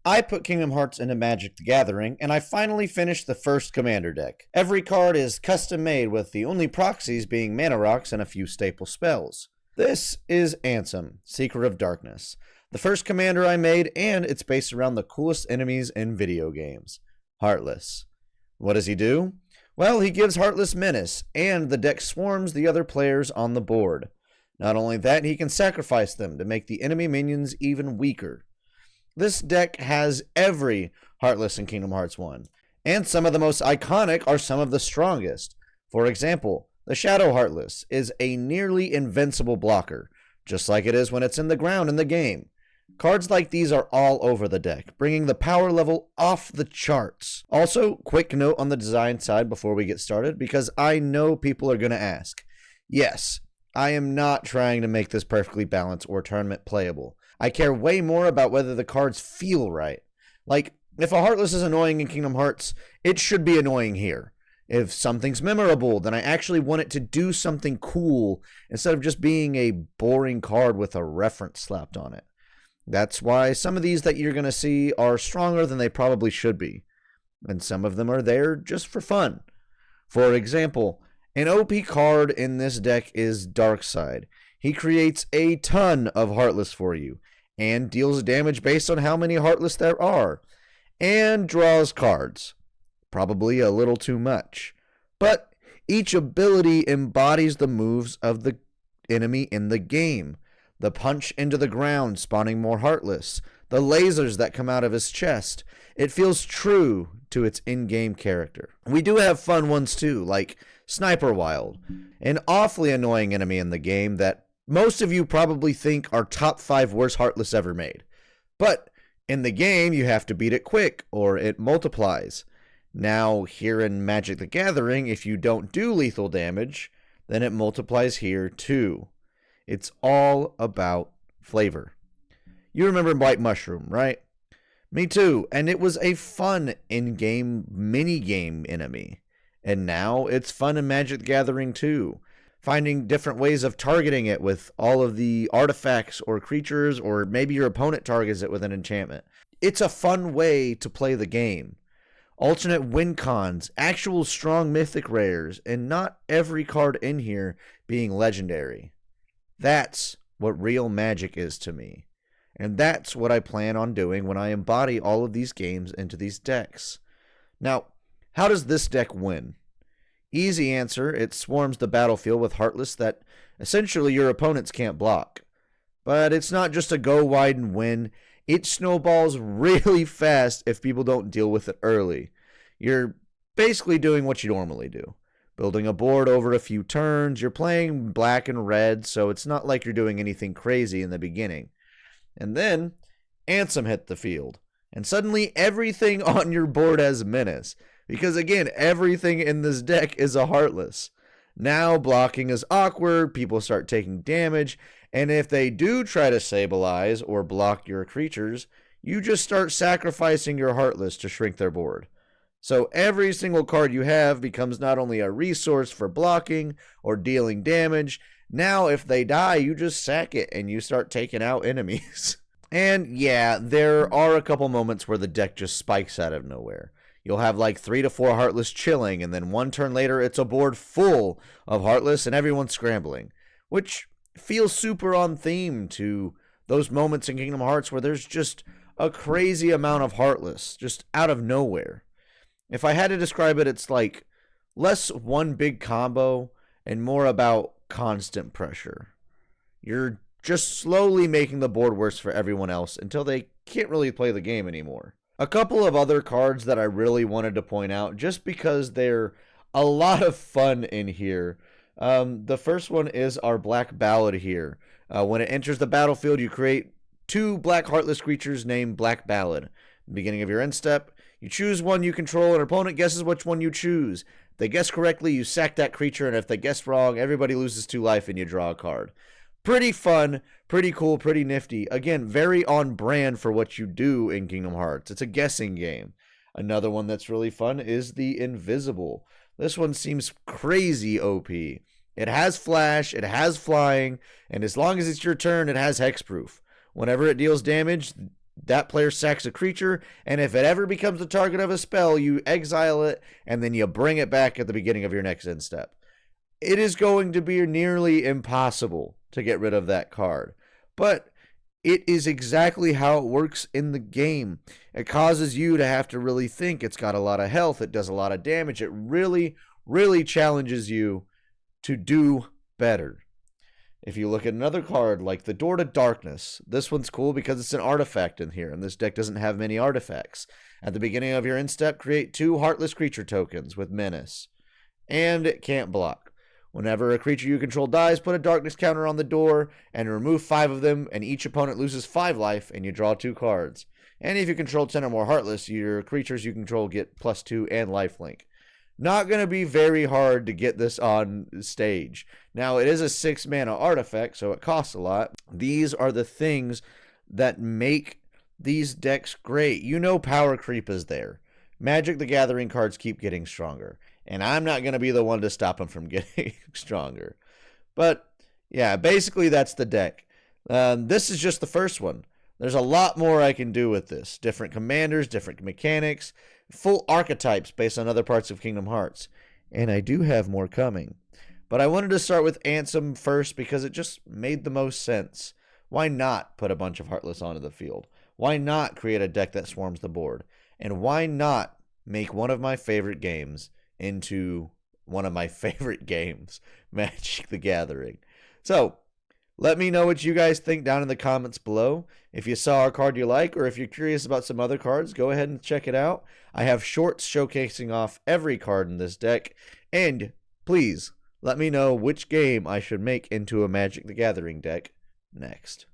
I put Kingdom Hearts into Magic the Gathering, and I finally finished the first Commander deck. Every card is custom made, with the only proxies being Mana Rocks and a few staple spells. This is Ansem, Secret of Darkness, the first Commander I made, and it's based around the coolest enemies in video games, Heartless. What does he do? Well, he gives Heartless Menace, and the deck swarms the other players on the board. Not only that, he can sacrifice them to make the enemy minions even weaker. This deck has every Heartless in Kingdom Hearts 1, and some of the most iconic are some of the strongest. For example, the Shadow Heartless is a nearly invincible blocker, just like it is when it's in the ground in the game. Cards like these are all over the deck, bringing the power level off the charts. Also, quick note on the design side before we get started, because I know people are going to ask. Yes, I am not trying to make this perfectly balanced or tournament playable. I care way more about whether the cards feel right. Like, if a Heartless is annoying in Kingdom Hearts, it should be annoying here. If something's memorable, then I actually want it to do something cool instead of just being a boring card with a reference slapped on it. That's why some of these that you're going to see are stronger than they probably should be. And some of them are there just for fun. For example, an OP card in this deck is Darkside. He creates a ton of Heartless for you, and deals damage based on how many Heartless there are, and draws cards. Probably a little too much. But each ability embodies the moves of the enemy in the game. The punch into the ground, spawning more Heartless. The lasers that come out of his chest. It feels true to its in-game character. We do have fun ones too, like Sniper Wild, an awfully annoying enemy in the game that most of you probably think are top 5 worst Heartless ever made. But in the game, you have to beat it quick, or it multiplies. Now, here in Magic the Gathering, if you don't do lethal damage, then it multiplies here too. It's all about flavor. You remember White Mushroom, right? Me too, and it was a fun in-game mini-game enemy. And now it's fun in Magic the Gathering too. Finding different ways of targeting it with all of the artifacts or creatures, or maybe your opponent targets it with an enchantment. It's a fun way to play the game. Alternate win cons, actual strong mythic rares, and not every card in here being legendary. That's what real Magic is to me. And that's what I plan on doing when I embody all of these games into these decks. Now, how does this deck win? Easy answer, it swarms the battlefield with Heartless that essentially your opponents can't block. But it's not just a go wide and win, it snowballs really fast if people don't deal with it early. You're basically doing what you normally do. Building a board over a few turns, you're playing black and red, so it's not like you're doing anything crazy in the beginning. And then, Ansem hit the field, and suddenly everything on your board has menace. Because again, everything in this deck is a Heartless. Now blocking is awkward, people start taking damage, and if they do try to stabilize or block your creatures, you just start sacrificing your Heartless to shrink their board. So every single card you have becomes not only a resource for blocking or dealing damage, now if they die, you just sack it and you start taking out enemies. And yeah, there are a couple moments where the deck just spikes out of nowhere. You'll have like 3 to 4 Heartless chilling, and then one turn later it's a board full of Heartless and everyone's scrambling, which feels super on theme to those moments in Kingdom Hearts where there's just a crazy amount of Heartless, just out of nowhere. If I had to describe it, it's like less one big combo and more about constant pressure. You're just slowly making the board worse for everyone else until they can't really play the game anymore. A couple of other cards that I really wanted to point out just because they're a lot of fun in here. The first one is our Black Ballad here. When it enters the battlefield, you create 2 black Heartless creatures named Black Ballad. Beginning of your end step, you choose one you control, and an opponent guesses which one you choose. If they guess correctly, you sack that creature, and if they guess wrong, everybody loses 2 life and you draw a card. Pretty fun, pretty cool, pretty nifty. Again, very on brand for what you do in Kingdom Hearts. It's a guessing game. Another one that's really fun is the Invisible. This one seems crazy OP. It has flash, it has flying, and as long as it's your turn, it has hexproof. Whenever it deals damage, that player sacks a creature, and if it ever becomes the target of a spell, you exile it, and then you bring it back at the beginning of your next end step. It is going to be nearly impossible to get rid of that card. But it is exactly how it works in the game. It causes you to have to really think. It's got a lot of health. It does a lot of damage. It really, really challenges you to do better. If you look at another card like the Door to Darkness, this one's cool because it's an artifact in here, and this deck doesn't have many artifacts. At the beginning of your end step, create 2 Heartless creature tokens with Menace. And it can't block. Whenever a creature you control dies, put a darkness counter on the door and remove 5 of them, and each opponent loses 5 life, and you draw 2 cards. And if you control 10 or more Heartless, your creatures you control get +2 and lifelink. Not going to be very hard to get this on stage. Now, it is a 6 mana artifact, so it costs a lot. These are the things that make these decks great. You know power creep is there. Magic the Gathering cards keep getting stronger, and I'm not going to be the one to stop them from getting stronger. But, yeah, basically that's the deck. This is just the first one. There's a lot more I can do with this. Different commanders, different mechanics, full archetypes based on other parts of Kingdom Hearts. And I do have more coming. But I wanted to start with Ansem first because it just made the most sense. Why not put a bunch of Heartless onto the field? Why not create a deck that swarms the board? And why not make one of my favorite games into one of my favorite games, Magic the Gathering? So, let me know what you guys think down in the comments below. If you saw a card you like, or if you're curious about some other cards, go ahead and check it out. I have shorts showcasing off every card in this deck. And please, let me know which game I should make into a Magic the Gathering deck next.